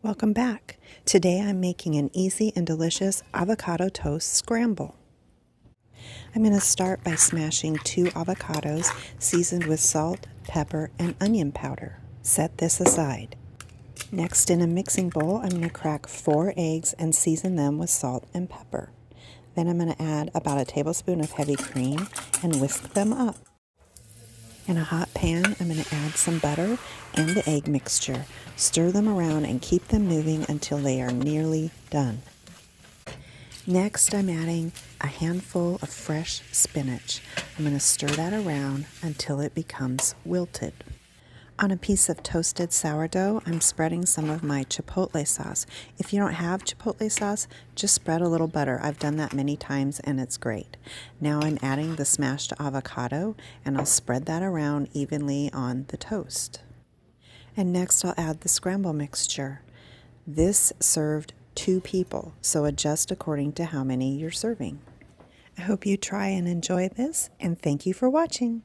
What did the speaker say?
Welcome back. Today I'm making an easy and delicious avocado toast scramble. I'm going to start by smashing 2 avocados seasoned with salt, pepper, and onion powder. Set this aside. Next, in a mixing bowl, I'm going to crack 4 eggs and season them with salt and pepper. Then I'm going to add about a tablespoon of heavy cream and whisk them up. In a hot pan, I'm going to add some butter and the egg mixture. Stir them around and keep them moving until they are nearly done. Next, I'm adding a handful of fresh spinach. I'm going to stir that around until it becomes wilted. On a piece of toasted sourdough, I'm spreading some of my chipotle sauce. If you don't have chipotle sauce, just spread a little butter. I've done that many times and it's great. Now I'm adding the smashed avocado and I'll spread that around evenly on the toast. And next I'll add the scramble mixture. This served 2 people, so adjust according to how many you're serving. I hope you try and enjoy this, and thank you for watching.